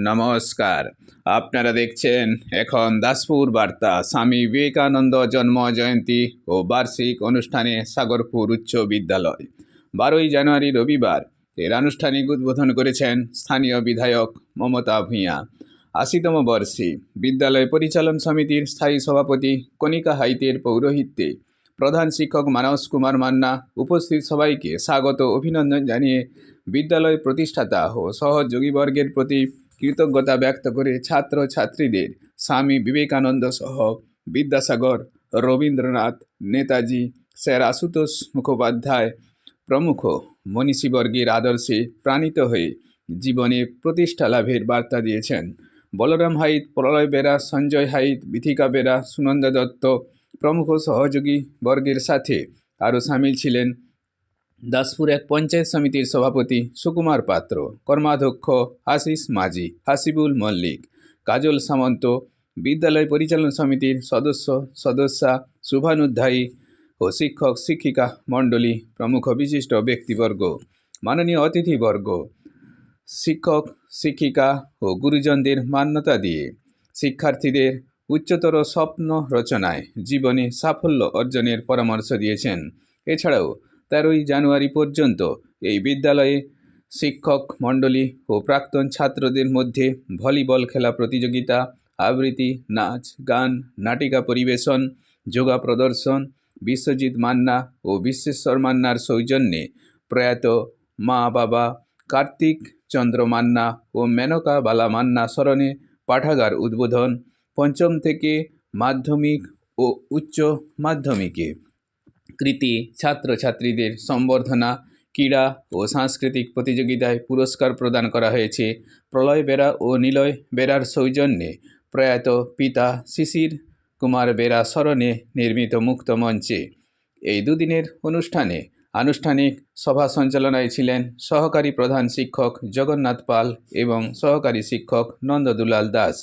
নমস্কার, আপনারা দেখছেন এখন দাসপুর বার্তা। স্বামী বিবেকানন্দ জন্ম জয়ন্তী ও বার্ষিক অনুষ্ঠানে সাগরপুর উচ্চ বিদ্যালয় 12ই জানুয়ারি রবিবার এর আনুষ্ঠানিক উদ্বোধন করেছেন স্থানীয় বিধায়ক মমতা ভূঁইয়া। 80তম বর্ষে বিদ্যালয় পরিচালন সমিতির স্থায়ী সভাপতি কণিকা হাইতের পৌরোহিত্যে প্রধান শিক্ষক মানস কুমার মান্না উপস্থিত সবাইকে স্বাগত অভিনন্দন জানিয়ে বিদ্যালয় প্রতিষ্ঠাতা ও সহযোগীবর্গের প্রতি কৃতজ্ঞতা ব্যক্ত করে ছাত্র ছাত্রীদের স্বামী বিবেকানন্দ সহ বিদ্যাসাগর, রবীন্দ্রনাথ, নেতাজি, স্যার আশুতোষ মুখোপাধ্যায় প্রমুখ মনীষীবর্গের আদর্শে প্রাণিত হয়ে জীবনে প্রতিষ্ঠা লাভের বার্তা দিয়েছেন। বলরাম হাইত, প্রলয় বেরা, সঞ্জয় হাইত, বিথিকা বেরা, সুনন্দা দত্ত প্রমুখ সহযোগী বর্গের সাথে আরও সামিল ছিলেন দাসপুর এক পঞ্চায়েত সমিতির সভাপতি সুকুমার পাত্র, কর্মাধ্যক্ষ আশিস মাঝি, হাসিবুল মল্লিক, কাজল সামন্ত, বিদ্যালয় পরিচালন সমিতির সদস্যা শুভানুধ্যায়ী ও শিক্ষক শিক্ষিকা মণ্ডলী প্রমুখ বিশিষ্ট ব্যক্তিবর্গ। মাননীয় অতিথিবর্গ শিক্ষক শিক্ষিকা ও গুরুজনদের মান্যতা দিয়ে শিক্ষার্থীদের উচ্চতর স্বপ্ন রচনায় জীবনে সাফল্য অর্জনের পরামর্শ দিয়েছেন। এছাড়াও 13ই জানুয়ারি পর্যন্ত এই বিদ্যালয়ে শিক্ষক মণ্ডলী ও প্রাক্তন ছাত্রদের মধ্যে ভলিবল খেলা প্রতিযোগিতা, আবৃত্তি, নাচ, গান, নাটিকা পরিবেশন, যোগা প্রদর্শন, বিশ্বজিৎ মান্না ও বিশ্বেশ্বর মান্নার সৌজন্যে প্রয়াত মা বাবা কার্তিক চন্দ্র মান্না ও মেনকা বালা মান্না স্মরণে পাঠাগার উদ্বোধন, পঞ্চম থেকে মাধ্যমিক ও উচ্চ মাধ্যমিকে কৃতি ছাত্রছাত্রীদের সম্বর্ধনা, ক্রীড়া ও সাংস্কৃতিক প্রতিযোগিতায় পুরস্কার প্রদান করা হয়েছে। প্রলয় বেরা ও নিলয় বেরার সৌজন্যে প্রয়াত পিতা শিশির কুমার বেরা স্মরণে নির্মিত মুক্ত মঞ্চে এই দুদিনের অনুষ্ঠানে আনুষ্ঠানিক সভা সঞ্চালনায় ছিলেন সহকারী প্রধান শিক্ষক জগন্নাথ পাল এবং সহকারী শিক্ষক নন্দদুলাল দাস।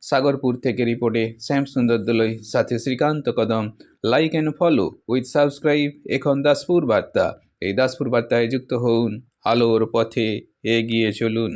সাগরপুর থেকে রিপোর্টে শ্যামসুন্দর দোলই, সাথে শ্রীকান্ত কদম। Like and follow with subscribe এখন দাসপুর বার্তা। এই দাসপুর বার্তায় যুক্ত হন, আলোর পথে এগিয়ে চলুন।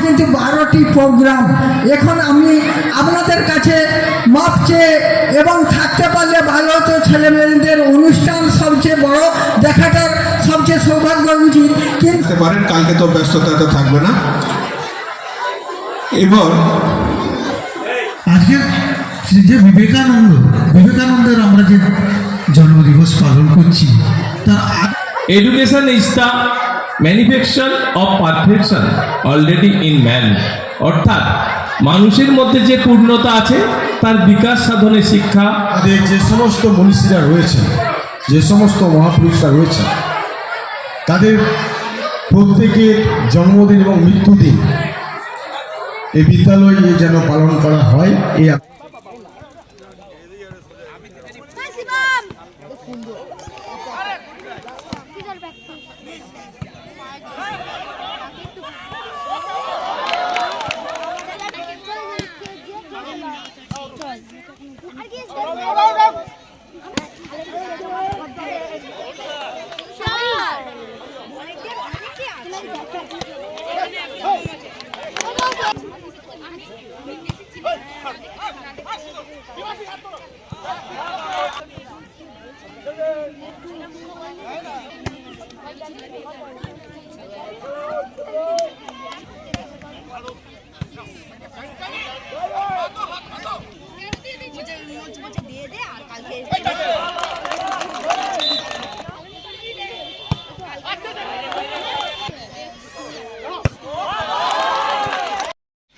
কিন্তু 12টি প্রোগ্রাম এখন আমি আপনাদের কাছে মাপ চেয়ে এবং থাকতে পারলে ভালো হতো। ছেলেমেয়েদের অনুষ্ঠান সবচেয়ে বড় দেখাটার সবচেয়ে সৌভাগ্য উচিত, কিন্তু পারেন কালকে তো ব্যস্ততাতে থাকবে না। এবার আজকে যে বিবেকানন্দের আমরা যে জন্মদিবস পালন করছি, তার Education is the manifestation of perfection already in man. অর্থাৎ মানুষের মধ্যে যে পূর্ণতা আছে তার বিকাশ সাধনে শিক্ষা। আমাদের যে সমস্ত মনীষীরা রয়েছে, যে সমস্ত মহাপুরুষরা রয়েছে, তাদের প্রত্যেকের জন্মদিন এবং মৃত্যুদিন এই বিদ্যালয়ে যেন পালন করা হয়। এই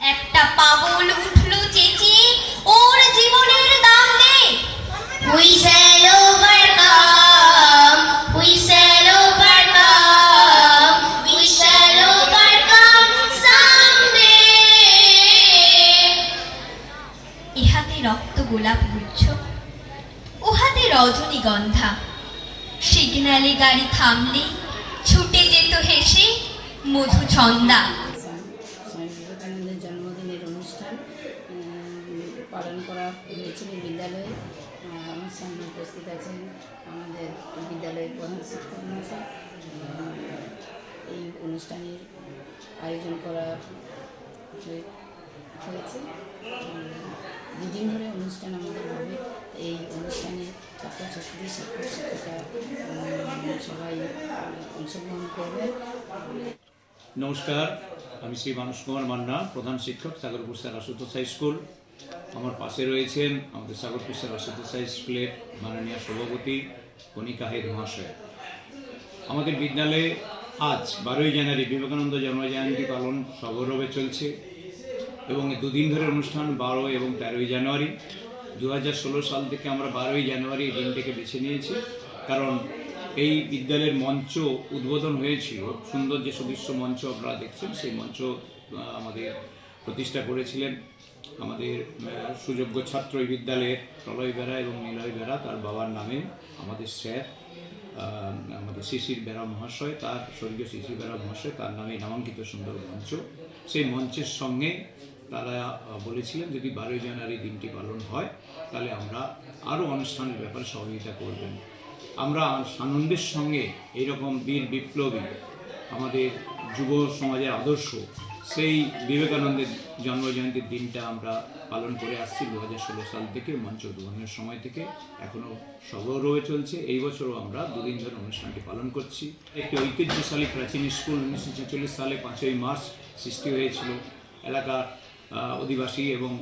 একটা পাগল উঠলো চেঁচিয়ে, ওর জীবনের দাম নেই। We shall overcome, we shall overcome, we shall overcome. গোলাপ গুচ্ছ, ও হাতে রজনীগন্ধা। সিগন্যালে গাড়ি থামলে ছুটে যেত হেসে মধু ছন্দা। স্বামী বিবেকানন্দের জন্মদিনের অনুষ্ঠান পালন করা হয়েছিল বিদ্যালয়ে। আমার সামনে উপস্থিত আছেন আমাদের বিদ্যালয়ের প্রধান শিক্ষক মহাশয়। এই অনুষ্ঠানের আয়োজন করা হয়েছে। দুদিন ধরে অনুষ্ঠান আমাদের হবে। এই অনুষ্ঠানে ছাত্রছাত্রী, শিক্ষক শিক্ষিকা সবাই অংশগ্রহণ করবে। নমস্কার, আমি শ্রী মানুষ কুমার মান্না, প্রধান শিক্ষক Sagarpur sir Ashutosh high school. আমার পাশে রয়েছেন আমাদের সাগরপুর স্যার আশুতোষ হাই স্কুলের মাননীয় সভাপতি কণিকা হেদ মহাশয়। আমাদের বিদ্যালয়ে আজ 12ই জানুয়ারি বিবেকানন্দ জন্মজয়ন্তী পালন সগৌরবে চলছে এবং দুদিন ধরে অনুষ্ঠান 12 এবং 13ই জানুয়ারি। 2016 সাল থেকে আমরা 12ই জানুয়ারি এই দিনটিকে বেছে নিয়েছি, কারণ এই বিদ্যালয়ের মঞ্চ উদ্বোধন হয়েছিল। সুন্দর যে সুদৃশ্য মঞ্চ আপনারা দেখছেন, সেই মঞ্চ আমাদের প্রতিষ্ঠা করেছিলেন আমাদের সুযোগ্য ছাত্র এই বিদ্যালয়ের প্রলয় বেরা এবং নিলয় বেরা, তার বাবার নামে আমাদের স্যার আমাদের শিশির বেরা মহাশয়, তার স্বর্গীয় শিশির বেরা মহাশয়, তার নামে নামাঙ্কিত সুন্দর মঞ্চ। সেই মঞ্চের সঙ্গে তারা বলেছিলেন যদি 12ই জানুয়ারি দিনটি পালন হয় তাহলে আমরা আরও অনুষ্ঠানের ব্যাপারে সহযোগিতা করবেন। আমরা আনন্দের সঙ্গে এইরকম বীর বিপ্লবী আমাদের যুব সমাজের আদর্শ সেই বিবেকানন্দের জন্মজয়ন্তীর দিনটা আমরা পালন করে আসছি 2016 সাল থেকে। মঞ্চ উদ্বোধনের সময় থেকে এখনও সগৌরবে চলছে। এই বছরও আমরা দুদিন ধরে অনুষ্ঠানটি পালন করছি। একটি ঐতিহ্যশালী প্রাচীন স্কুল 1946 সালে 5ই মার্চ সৃষ্টি হয়েছিল। এলাকার অধিবাসী এবং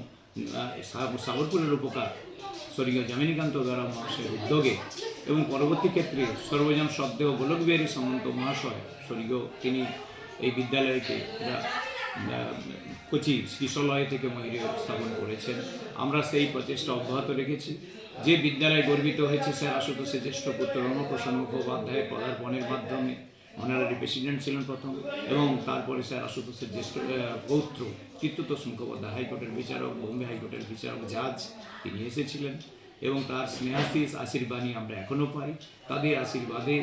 সাগরপুরের উপকার স্বর্গীয় যামিনীকান্ত বেরা মহাশয়ের উদ্যোগে এবং পরবর্তী ক্ষেত্রে সর্বজন শ্রদ্ধেয় গোলক বিহারী সামন্ত মহাশয় স্বর্গীয়, তিনি এই বিদ্যালয়কে কোচি শিশলয় থেকে মহিলা স্থাপন করেছেন। আমরা সেই প্রচেষ্টা অব্যাহত রেখেছি। যে বিদ্যালয় গর্বিত হয়েছে স্যার আশুতোষের জ্যেষ্ঠ পুত্র রণপ্রসন্ন মুখোপাধ্যায়ের পদার্পণের মাধ্যমে, অনারারি প্রেসিডেন্ট ছিলেন প্রথম, এবং তারপরে স্যার আশুতোষের জ্যেষ্ঠ পৌত্র চিত্ততোষ মুখোপাধ্যায় হাইকোর্টের বিচারক, বোম্বে হাইকোর্টের বিচারক জাজ, তিনি এসেছিলেন এবং তার স্নেহাশিস আশীর্বাণী আমরা এখনও পাই। তাদের আশীর্বাদে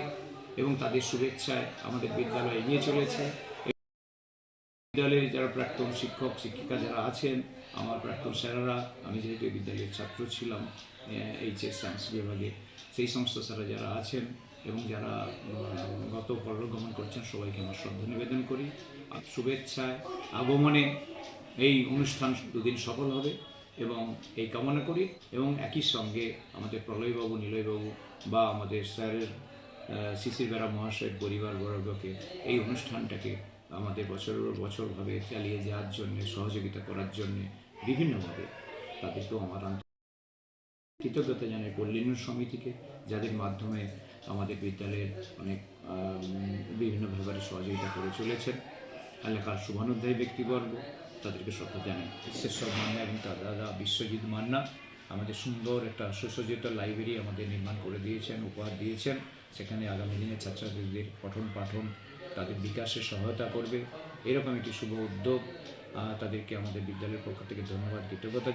এবং তাদের শুভেচ্ছায় আমাদের বিদ্যালয় এগিয়ে চলেছে। বিদ্যালয়ের যারা প্রাক্তন শিক্ষক শিক্ষিকা যারা আছেন, আমার প্রাক্তন স্যারেরা, আমি যেহেতু এই বিদ্যালয়ের ছাত্র ছিলাম এইচএস সায়েন্স বিভাগে, সেই সমস্ত স্যারা যারা আছেন এবং যারা গত পরলোকগমন করছেন, সবাইকে আমার শ্রদ্ধা নিবেদন করি। শুভেচ্ছায় আগমনে এই অনুষ্ঠান দুদিন সফল হবে এবং এই কামনা করি। এবং একই সঙ্গে আমাদের প্রলয়বাবু, নিলয়বাবু বা আমাদের স্যারের শিশির বেরা মহাশয়ের পরিবারবর্গকে এই অনুষ্ঠানটাকে আমাদের বছরের বছরভাবে চালিয়ে যাওয়ার জন্য, সহযোগিতা করার জন্য বিভিন্নভাবে তাদেরকেও আমার কৃতজ্ঞতা জানাই। পল্লীউন্নয়ন সমিতিকে, যাদের মাধ্যমে আমাদের বিদ্যালয়ের অনেক বিভিন্ন ব্যাপারে সহযোগিতা করে চলেছেন। এলাকার শুভানুধ্যায়ী ব্যক্তিবর্গ, তাদেরকে শ্রদ্ধা জানাই। ঈশ্বর মান্না এবং তার দাদা বিশ্বজিৎ মান্না আমাদের সুন্দর একটা সুসজ্জিত লাইব্রেরি আমাদের নির্মাণ করে দিয়েছেন, উপহার দিয়েছেন। সেখানে আগামী দিনে ছাত্রছাত্রীদের পঠন পাঠন, তাদের বিকাশে সহায়তা করবে, এরকম একটি শুভ উদ্যোগ। তাদেরকে আমাদের বিদ্যালয়ের পক্ষ থেকে ধন্যবাদ, কৃতজ্ঞতা।